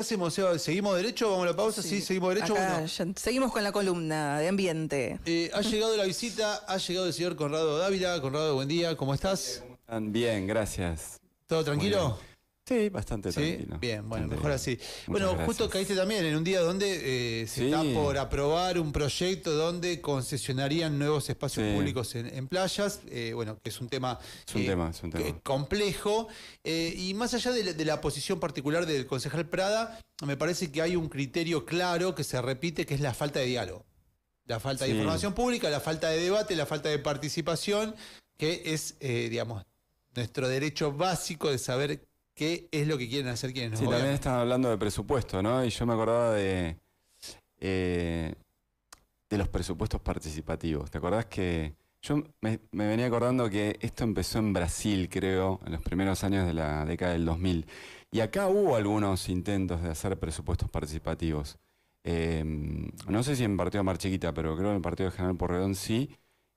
Hacemos, Seba? ¿Seguimos derecho? ¿Vamos a la pausa? Sí, seguimos derecho. Acá Bueno, ya seguimos con la columna de ambiente. ha llegado la visita, ha llegado el señor Conrado Dávila. Conrado, buen día, ¿cómo estás? Bien, gracias. ¿Todo tranquilo? Sí, bastante Sí, tranquilo. bien, bueno, Bastante mejor así. bien. Bueno, Muchas justo gracias. caíste también en un día donde se Sí. está por aprobar un proyecto donde concesionarían nuevos espacios Sí. públicos en playas, bueno, que es un tema, Es un tema. complejo, y más allá de la posición particular del concejal Prada, me parece que hay un criterio claro que se repite, que es la falta de diálogo. La falta de Sí. información pública, la falta de debate, la falta de participación, que es, digamos, nuestro derecho básico de saber qué es lo que quieren hacer quienes nos Sí, también gobiernan. están hablando de presupuesto, ¿no? Y yo me acordaba de los presupuestos participativos. ¿Te acordás que yo me venía acordando que esto empezó en Brasil, creo, en los primeros años de la década del 2000? Y acá hubo algunos intentos de hacer presupuestos participativos. No sé si en Partido Mar Chiquita, pero creo que en el Partido de General Porredón sí.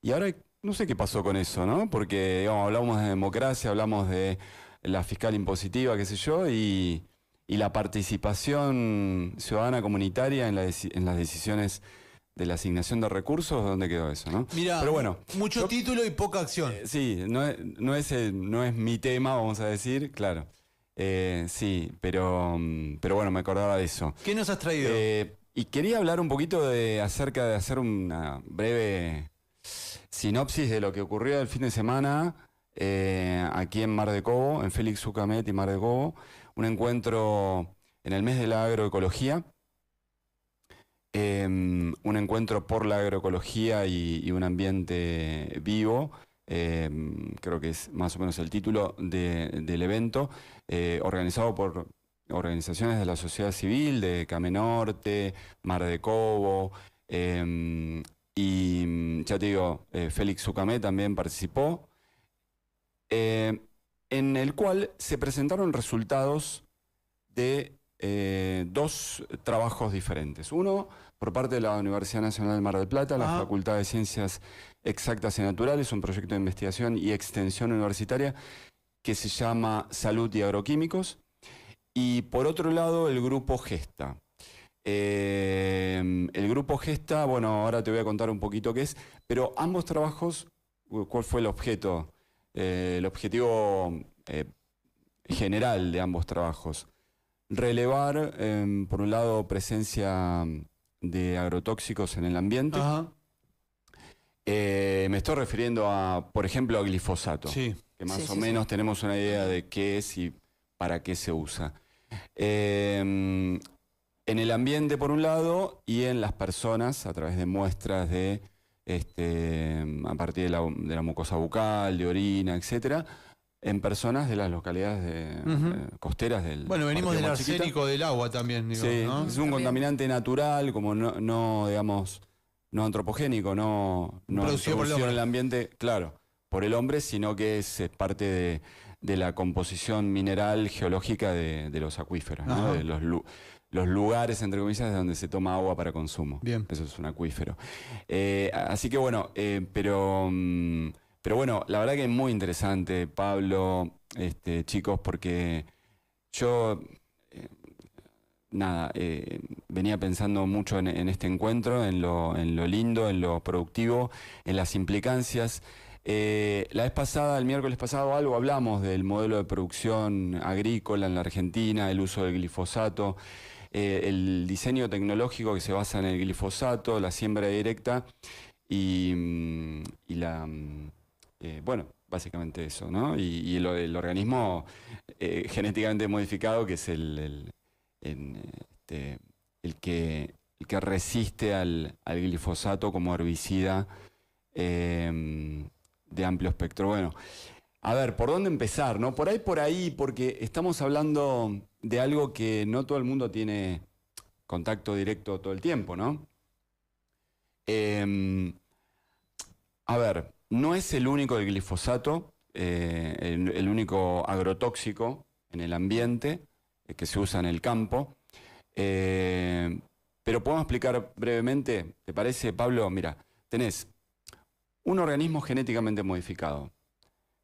Y ahora no sé qué pasó con eso, ¿no? Porque, digamos, hablamos de democracia, hablamos de la fiscal impositiva, qué sé yo, y la participación ciudadana comunitaria en las decisiones de la asignación de recursos, ¿dónde quedó eso, no? Mira, Pero bueno, mucho yo- título y poca acción. sí, no es mi tema, vamos a decir, claro. Sí, pero bueno, me acordaba de eso. ¿Qué nos has traído? Y quería hablar un poquito acerca de hacer una breve sinopsis de lo que ocurrió el fin de semana aquí en Mar de Cobo, en Félix Ucamet y Mar de Cobo, un encuentro en el mes de la agroecología, un encuentro por la agroecología y un ambiente vivo. Creo que es más o menos el título del evento, organizado por organizaciones de la sociedad civil, de Camenorte, Mar de Cobo, y ya te digo, Félix Ucamé también participó, en el cual se presentaron resultados de dos trabajos diferentes. Uno por parte de la Universidad Nacional del Mar del Plata, la Facultad de Ciencias Exactas y Naturales, un proyecto de investigación y extensión universitaria que se llama Salud y Agroquímicos. Y por otro lado, el Grupo Gesta. El Grupo Gesta, bueno, ahora te voy a contar un poquito qué es, pero ambos trabajos, ¿cuál fue el objeto? El objetivo general de ambos trabajos. Relevar, por un lado, presencia de agrotóxicos en el ambiente. Ajá. Me estoy refiriendo a, por ejemplo, a glifosato, Sí. que más Sí, o sí, menos tenemos una idea de qué es y para qué se usa. En el ambiente, por un lado, y en las personas, a través de muestras de, a partir de la mucosa bucal, de orina, etcétera, en personas de las localidades costeras del Bueno, venimos Partido del Mar Chiquita. arsénico del agua también, digo, Sí, ¿no? es un contaminante natural, como no digamos, no antropogénico, no Producido por el introducido en hombre. el ambiente, claro, por el hombre, sino que es parte de la composición mineral geológica de los acuíferos, ¿no? Ajá. De los lugares, entre comillas, de donde se toma agua para consumo. Bien. Eso es un acuífero. Así que bueno, pero bueno, la verdad que es muy interesante, Pablo, chicos, porque yo... Nada, venía pensando mucho en este encuentro, en lo lindo, en lo productivo, en las implicancias. La vez pasada, el miércoles pasado, algo hablamos del modelo de producción agrícola en la Argentina, el uso del glifosato, el diseño tecnológico que se basa en el glifosato, la siembra directa y bueno, básicamente eso, ¿no? Y el organismo genéticamente modificado, que es el que resiste al glifosato como herbicida de amplio espectro. Bueno, a ver, ¿por dónde empezar, no? Por ahí, porque estamos hablando de algo que no todo el mundo tiene contacto directo todo el tiempo, ¿no? A ver, no es el único el glifosato, el único agrotóxico en el ambiente que se usa en el campo. Pero podemos explicar brevemente, ¿te parece, Pablo? Mira, tenés un organismo genéticamente modificado.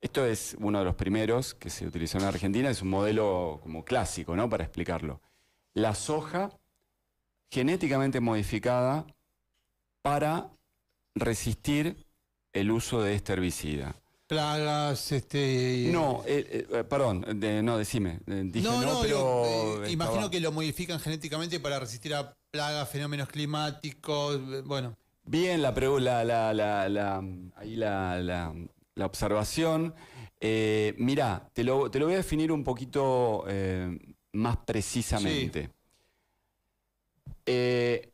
Esto es uno de los primeros que se utilizó en Argentina, es un modelo como clásico, ¿no? Para explicarlo. la soja genéticamente modificada para resistir el uso de este herbicida. Plagas, No, perdón, no, decime. Dije no, pero... imagino que lo modifican genéticamente para resistir a plagas, fenómenos climáticos, bueno. Bien, ahí la observación. Mirá, te lo voy a definir un poquito más precisamente.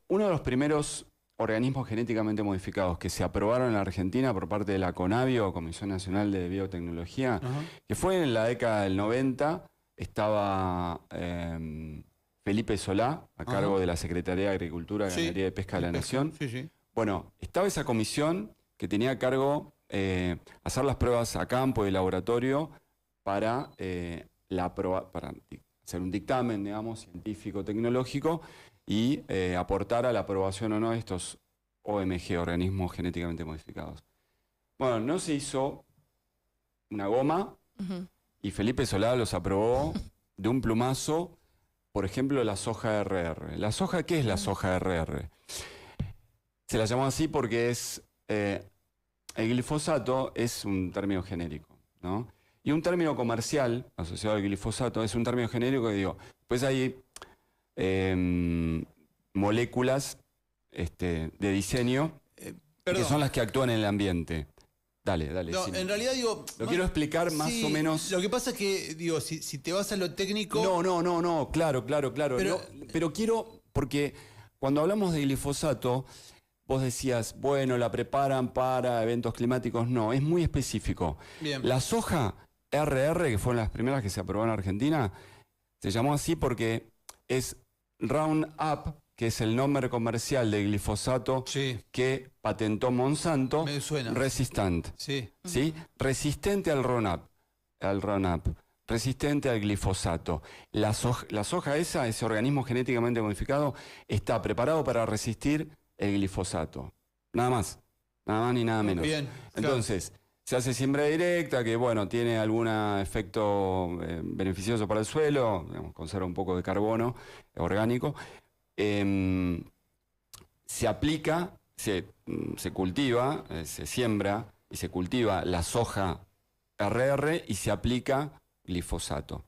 Uno de los primeros organismos genéticamente modificados que se aprobaron en la Argentina por parte de la CONABIO, Comisión Nacional de Biotecnología, que fue en la década del 90, estaba Felipe Solá, a cargo de la Secretaría de Agricultura, Ganadería y Pesca de la Nación. Bueno, estaba esa comisión que tenía a cargo hacer las pruebas a campo y de laboratorio para hacer un dictamen, digamos, científico-tecnológico y aportar a la aprobación o no de estos OMG, organismos genéticamente modificados. Bueno, no se hizo una goma y Felipe Solá los aprobó de un plumazo, por ejemplo, la soja RR. ¿La soja qué es la soja RR? Se la llamó así porque el glifosato es un término genérico, ¿no? Y un término comercial asociado al glifosato es un término genérico que digo, pues hay moléculas de diseño que son las que actúan en el ambiente. Dale. No, en realidad digo... Lo quiero explicar más o menos... Lo que pasa es que, digo, si te vas a lo técnico... No, claro. Pero quiero, porque cuando hablamos de glifosato, vos decías, bueno, la preparan para eventos climáticos. No, es muy específico. Bien. La soja RR, que fueron las primeras que se aprobaron en Argentina, se llamó así porque es Roundup, que es el nombre comercial de glifosato que patentó Monsanto. Me suena. Resistant. Sí. Resistente al Roundup. Resistente al glifosato. La soja ese organismo genéticamente modificado, está preparado para resistir el glifosato. Nada más ni nada menos. Bien, entonces, se hace siembra directa, que bueno, tiene algún efecto beneficioso para el suelo, digamos, conserva un poco de carbono orgánico. Se aplica, se cultiva, se siembra y se cultiva la soja RR y se aplica glifosato.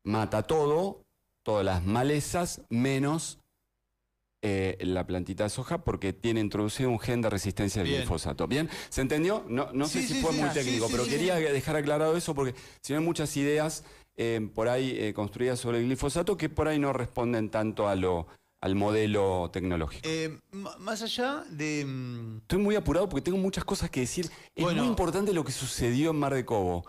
Mata todas las malezas, menos la plantita de soja, porque tiene introducido un gen de resistencia al glifosato. ¿Bien? ¿Se entendió? No sé si fue muy técnico, pero quería dejar aclarado eso, porque si no hay muchas ideas por ahí construidas sobre el glifosato que por ahí no responden tanto al modelo tecnológico. Más allá de... Estoy muy apurado porque tengo muchas cosas que decir. Es muy importante lo que sucedió en Mar de Cobo.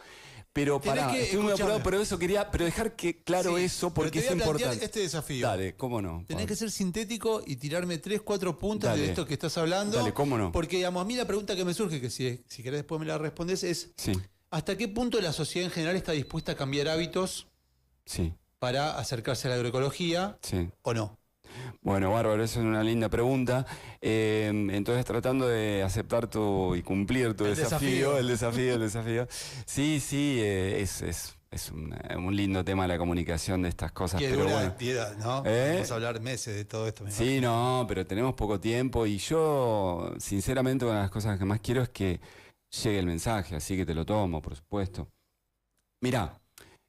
Pero estoy muy apurado, pero eso quería dejar claro eso, porque es importante. Este desafío. Dale, cómo no. Tenés que ser sintético y tirarme 3, 4 puntos de esto que estás hablando. Dale, cómo no. Porque, digamos, a mí la pregunta que me surge, que si querés después me la respondes, es ¿hasta qué punto la sociedad en general está dispuesta a cambiar hábitos para acercarse a la agroecología o no? Bueno, bárbaro, eso es una linda pregunta. Entonces, tratando de aceptar y cumplir tu desafío. Sí, es un lindo tema la comunicación de estas cosas. Pero bueno, piedad, ¿no? Vamos a hablar meses de todo esto. Sí, no, pero tenemos poco tiempo y yo, sinceramente, una de las cosas que más quiero es que llegue el mensaje, así que te lo tomo, por supuesto. Mirá,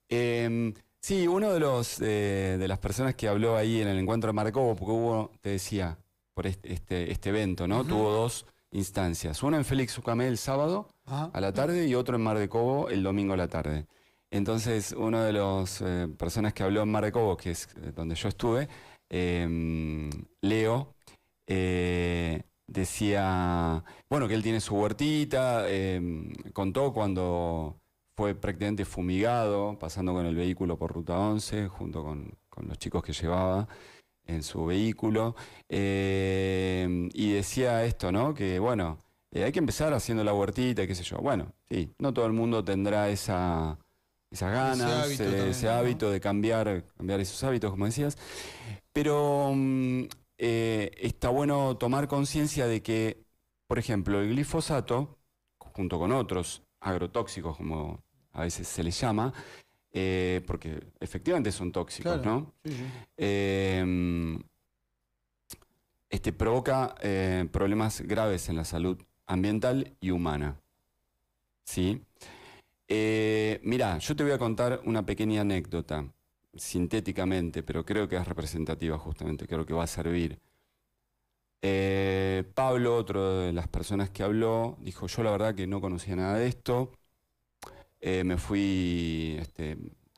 sí, uno de las personas que habló ahí en el encuentro de Mar de Cobo, porque hubo, te decía, por este evento, ¿no? Tuvo 2 instancias. Una en Félix Ucamé el sábado a la tarde y otro en Mar de Cobo el domingo a la tarde. Entonces, uno de las personas que habló en Mar de Cobo, que es donde yo estuve, Leo, decía, bueno, que él tiene su huertita, contó cuando fue prácticamente fumigado, pasando con el vehículo por Ruta 11, junto con los chicos que llevaba en su vehículo. Y decía esto, ¿no? Que bueno, hay que empezar haciendo la huertita, qué sé yo. Bueno, sí, no todo el mundo tendrá esas ganas, ese hábito de cambiar esos hábitos, como decías. Pero está bueno tomar conciencia de que, por ejemplo, el glifosato, junto con otros agrotóxicos, como a veces se les llama, porque efectivamente son tóxicos, claro. ¿no? Sí, sí. Provoca problemas graves en la salud ambiental y humana. ¿Sí? Mirá, yo te voy a contar una pequeña anécdota, sintéticamente, pero creo que es representativa justamente, creo que va a servir. Pablo, otro de las personas que habló, dijo, yo la verdad que no conocía nada de esto, me fui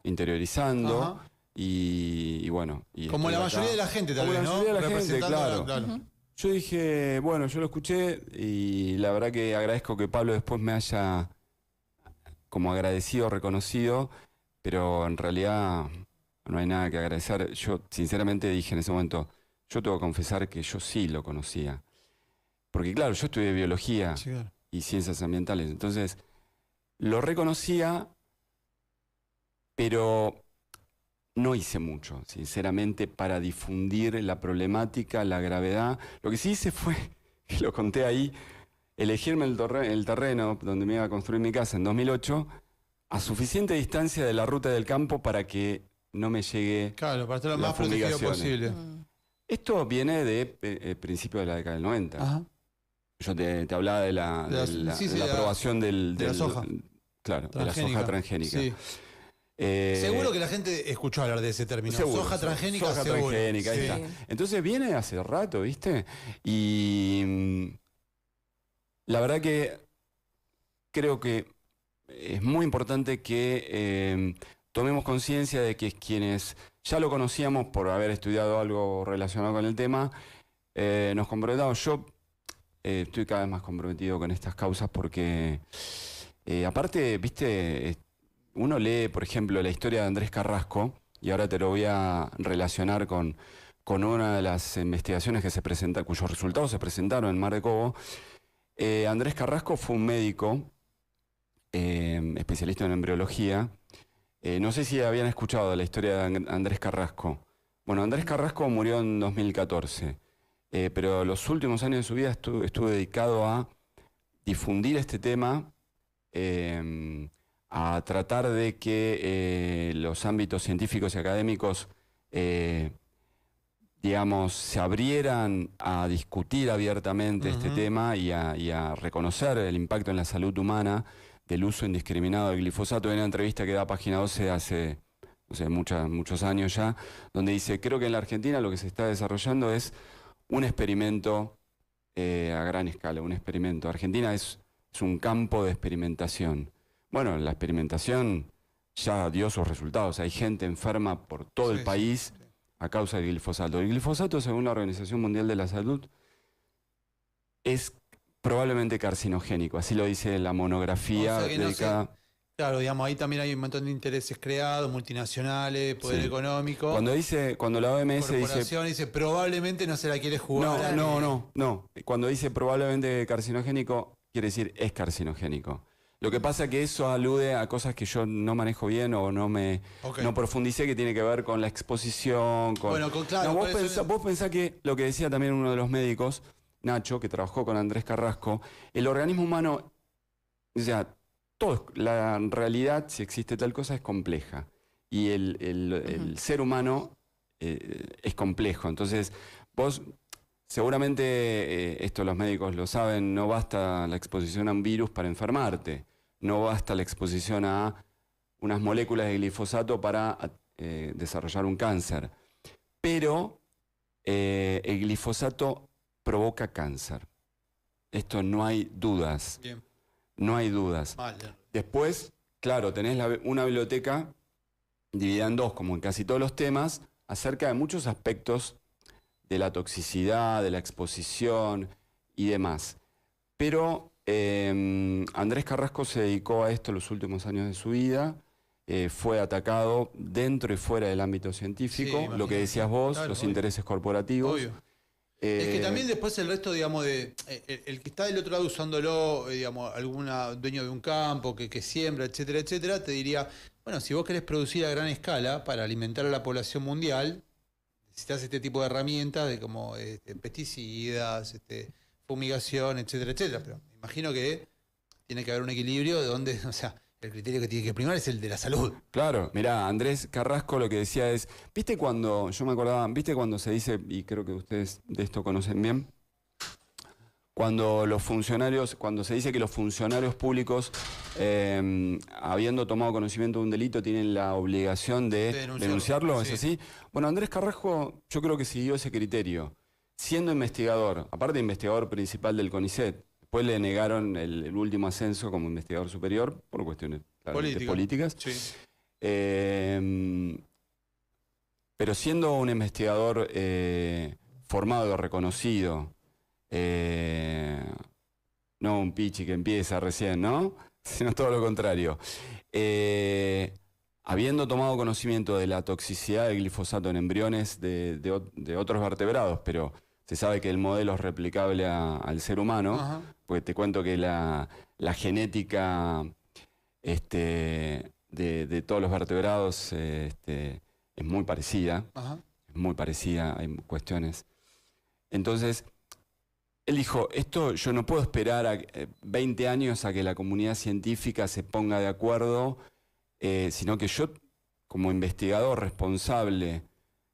interiorizando y bueno. Y como la mayoría de la gente también, ¿no? Como la mayoría de la gente, claro. Claro. Yo dije, bueno, yo lo escuché y la verdad que agradezco que Pablo después me haya como agradecido, reconocido, pero en realidad no hay nada que agradecer. Yo sinceramente dije en ese momento, yo tengo que confesar que yo sí lo conocía. Porque claro, yo estudié biología y ciencias ambientales, entonces lo reconocía, pero no hice mucho, sinceramente, para difundir la problemática, la gravedad. Lo que sí hice fue, que lo conté ahí, elegirme el terreno donde me iba a construir mi casa en 2008, a suficiente distancia de la ruta del campo para que no me llegue para estar lo más protegido posible. Esto viene de principio de la década del 90. Ajá. Yo te hablaba de la aprobación de la soja. Claro, de la soja transgénica. Sí. Seguro que la gente escuchó hablar de ese término. Seguro, soja transgénica, soja seguro. Transgénica, ahí está. Entonces viene hace rato, ¿viste? Y la verdad que creo que es muy importante que tomemos conciencia de que quienes ya lo conocíamos por haber estudiado algo relacionado con el tema, nos comprometamos. Yo estoy cada vez más comprometido con estas causas porque, aparte, viste, uno lee, por ejemplo, la historia de Andrés Carrasco, y ahora te lo voy a relacionar con una de las investigaciones que se presenta, cuyos resultados se presentaron en Mar de Cobo. Andrés Carrasco fue un médico especialista en embriología. No sé si habían escuchado de la historia de Andrés Carrasco. Bueno, Andrés Carrasco murió en 2014, pero los últimos años de su vida estuvo dedicado a difundir este tema, a tratar de que los ámbitos científicos y académicos, digamos, se abrieran a discutir abiertamente este tema y a reconocer el impacto en la salud humana del uso indiscriminado del glifosato. En una entrevista que da Página 12 hace, no sé, muchos años ya, donde dice, creo que en la Argentina lo que se está desarrollando es un experimento a gran escala, un experimento. Argentina es un campo de experimentación. Bueno, la experimentación ya dio sus resultados. Hay gente enferma por todo el país a causa del glifosato. El glifosato, según la Organización Mundial de la Salud, es probablemente carcinogénico, así lo dice la monografía dedicada. Claro, digamos, ahí también hay un montón de intereses creados, multinacionales, poder económico. Cuando la OMS dice probablemente no se la quiere jugar. No. Cuando dice probablemente carcinogénico, quiere decir es carcinogénico. Lo que pasa es que eso alude a cosas que yo no manejo bien o no profundicé, que tiene que ver con la exposición. Vos pensás que lo que decía también uno de los médicos, Nacho, que trabajó con Andrés Carrasco, el organismo humano, o sea, la realidad, si existe tal cosa, es compleja. Y el ser humano es complejo. Entonces, vos, seguramente, esto los médicos lo saben, no basta la exposición a un virus para enfermarte. No basta la exposición a unas moléculas de glifosato para desarrollar un cáncer. Pero el glifosato provoca cáncer. Esto no hay dudas. Bien. No hay dudas. Vale. Después, claro, tenés una biblioteca dividida en dos, como en casi todos los temas, acerca de muchos aspectos de la toxicidad, de la exposición y demás. Pero Andrés Carrasco se dedicó a esto los últimos años de su vida. Fue atacado dentro y fuera del ámbito científico, lo que decías vos, los intereses corporativos. Obvio. Es que también después el resto, digamos, el que está del otro lado usándolo, digamos, algún dueño de un campo que siembra, etcétera, etcétera, te diría, bueno, si vos querés producir a gran escala para alimentar a la población mundial, necesitas este tipo de herramientas de como pesticidas, fumigación, etcétera, etcétera. Pero me imagino que tiene que haber un equilibrio de donde, o sea, el criterio que tiene que primar es el de la salud. Claro, mirá, Andrés Carrasco lo que decía es, ¿viste cuando, yo me acordaba, ¿viste cuando se dice, y creo que ustedes de esto conocen bien, cuando se dice que los funcionarios públicos, habiendo tomado conocimiento de un delito, tienen la obligación de denunciarlo? ¿Es así? Bueno, Andrés Carrasco yo creo que siguió ese criterio. Siendo investigador, aparte de investigador principal del CONICET, después le negaron el último ascenso como investigador superior por cuestiones políticas. Sí. Pero siendo un investigador formado, reconocido, no un pichi que empieza recién, ¿no? Sino todo lo contrario. Habiendo tomado conocimiento de la toxicidad del glifosato en embriones de otros vertebrados, pero se sabe que el modelo es replicable al ser humano, porque te cuento que la genética de todos los vertebrados es muy parecida. Es muy parecida, hay cuestiones. Entonces, él dijo, esto yo no puedo esperar a 20 años a que la comunidad científica se ponga de acuerdo, sino que yo, como investigador responsable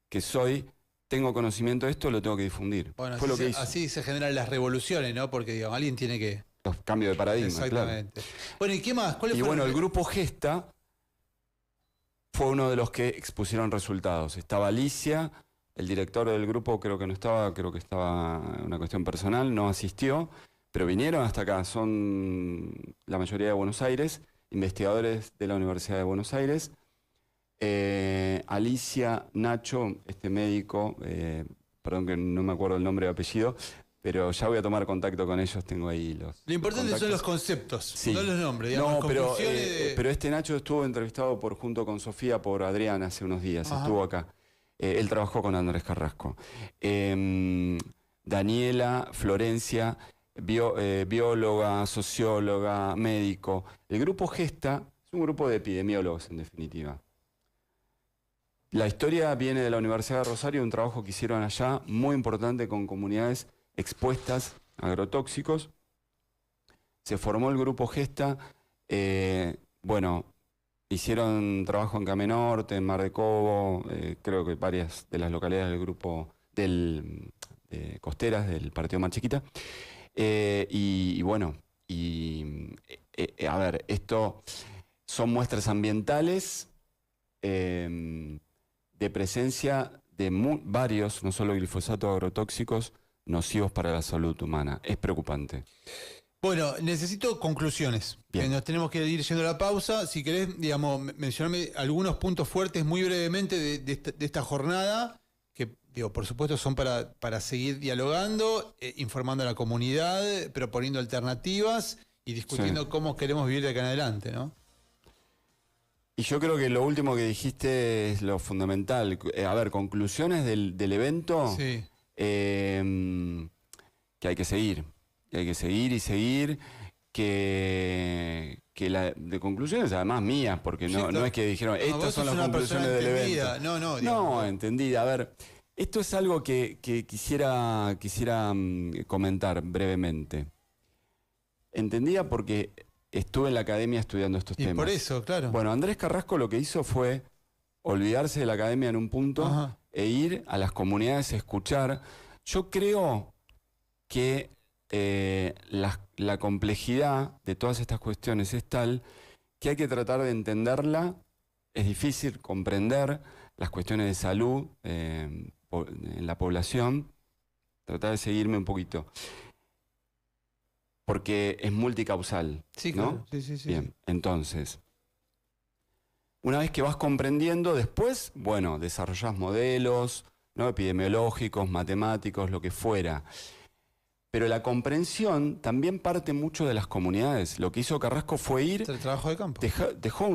que soy, tengo conocimiento de esto, lo tengo que difundir. Bueno, Fue lo que hizo. Así se generan las revoluciones, ¿no? Porque, digamos, alguien tiene que... Los cambios de paradigma, exactamente. Claro. Bueno, ¿y qué más? Y bueno, el grupo Gesta fue uno de los que expusieron resultados. Estaba Alicia, el director del grupo creo que no estaba, creo que estaba una cuestión personal, no asistió, pero vinieron hasta acá. Son la mayoría de Buenos Aires, investigadores de la Universidad de Buenos Aires. Alicia, Nacho, este médico, perdón que no me acuerdo el nombre y apellido, pero ya voy a tomar contacto con ellos, tengo ahí los... Lo importante son los conceptos, sí. No los nombres. Digamos, no, pero este Nacho estuvo entrevistado junto con Sofía por Adrián hace unos días, estuvo acá. Él trabajó con Andrés Carrasco. Daniela, Florencia, bióloga, socióloga, médico. El grupo Gesta es un grupo de epidemiólogos, en definitiva. La historia viene de la Universidad de Rosario, un trabajo que hicieron allá, muy importante con comunidades expuestas a agrotóxicos. Se formó el grupo Gesta, hicieron trabajo en Camenorte, en Mar de Cobo, creo que varias de las localidades del grupo costeras del Partido Mar Chiquita. A ver, esto son muestras ambientales de presencia de varios, no solo glifosatos agrotóxicos, nocivos para la salud humana. Es preocupante. Bueno, necesito conclusiones. Nos tenemos que ir yendo a la pausa. Si querés, digamos, mencionarme algunos puntos fuertes muy brevemente de esta jornada, que, digo, por supuesto son para seguir dialogando, informando a la comunidad, proponiendo alternativas y discutiendo cómo queremos vivir de acá en adelante, ¿no? Y yo creo que lo último que dijiste es lo fundamental. A ver, conclusiones del evento, sí. Que hay que seguir. Que hay que seguir y seguir, de conclusiones además mías, porque no es que dijeron, estas son las conclusiones del evento. No, entendida. A ver, esto es algo que quisiera comentar brevemente. Entendida porque estuve en la academia estudiando estos temas. Por eso, claro. Bueno, Andrés Carrasco lo que hizo fue olvidarse de la academia en un punto e ir a las comunidades a escuchar. Yo creo que la complejidad de todas estas cuestiones es tal que hay que tratar de entenderla. Es difícil comprender las cuestiones de salud en la población. Tratar de seguirme un poquito. Porque es multicausal. Sí, ¿no? Claro. Sí. Bien, entonces, una vez que vas comprendiendo, después, bueno, desarrollás modelos, ¿no? Epidemiológicos, matemáticos, lo que fuera. Pero la comprensión también parte mucho de las comunidades. Lo que hizo Carrasco fue ir... El trabajo de campo. Dejó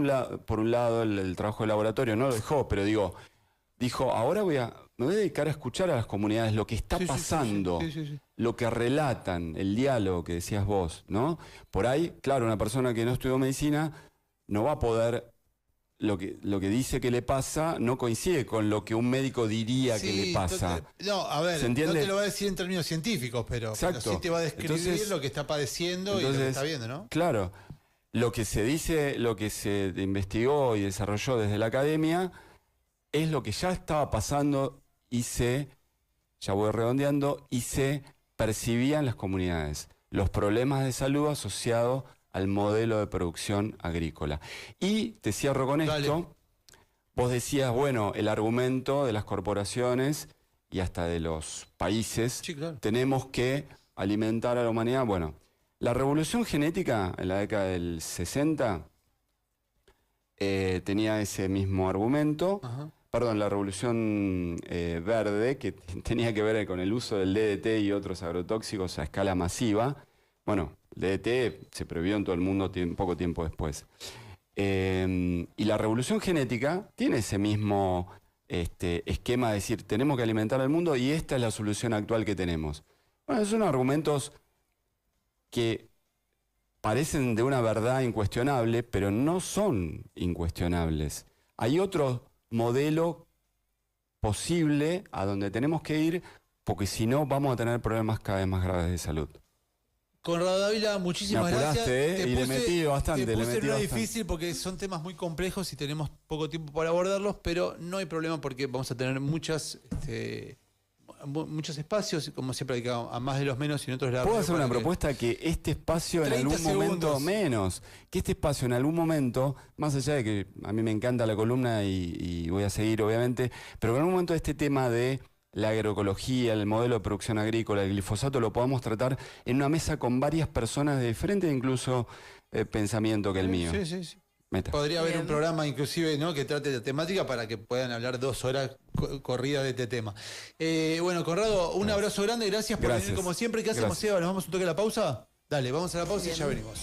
por un lado el trabajo de laboratorio, no lo dejó, pero dijo, ahora me voy a dedicar a escuchar a las comunidades, lo que está pasando, lo que relatan, el diálogo que decías vos, ¿no? Por ahí, claro, una persona que no estudió medicina no va a poder... Lo que dice que le pasa no coincide con lo que un médico diría que le pasa. No, a ver, no te lo va a decir en términos científicos, pero sí te va a describir lo que está padeciendo y lo que está viendo, ¿no? Claro. lo que se dice, lo que se investigó y desarrolló desde la academia es lo que ya estaba pasando y ya voy redondeando, y se percibía en las comunidades. Los problemas de salud asociados al modelo de producción agrícola. Y te cierro con esto. Vos decías, bueno, el argumento de las corporaciones y hasta de los países, sí, claro, tenemos que alimentar a la humanidad. Bueno, la revolución genética en la década del 60 tenía ese mismo argumento. Ajá. Perdón, la revolución verde, que tenía que ver con el uso del DDT y otros agrotóxicos a escala masiva. Bueno, el DDT se prohibió en todo el mundo poco tiempo después. Y la revolución genética tiene ese mismo esquema de decir, tenemos que alimentar al mundo y esta es la solución actual que tenemos. Bueno, son argumentos que parecen de una verdad incuestionable, pero no son incuestionables. Hay otro modelo posible a donde tenemos que ir, porque si no vamos a tener problemas cada vez más graves de salud. Conrado Dávila, muchísimas Me apuraste, gracias. y le metí bastante. Te puse bastante. difícil porque son temas muy complejos y tenemos poco tiempo para abordarlos, pero no hay problema porque vamos a tener muchos espacios, como siempre hay que a más de los menos y en otros lados. ¿Puedo hacer una propuesta? Que este espacio en algún momento, que este espacio en algún momento, más allá de que a mí me encanta la columna y voy a seguir obviamente, pero que en algún momento este tema de la agroecología, el modelo de producción agrícola, el glifosato, lo podamos tratar en una mesa con varias personas de diferente incluso pensamiento que el mío. Sí, sí, sí. Podría haber un programa inclusive, ¿no?, que trate de temática para que puedan hablar 2 horas corridas de este tema. Bueno, Conrado, un abrazo grande, gracias por venir como siempre. ¿Qué hacemos, Seba? ¿Nos vamos un toque a la pausa? Dale, vamos a la pausa y ya venimos.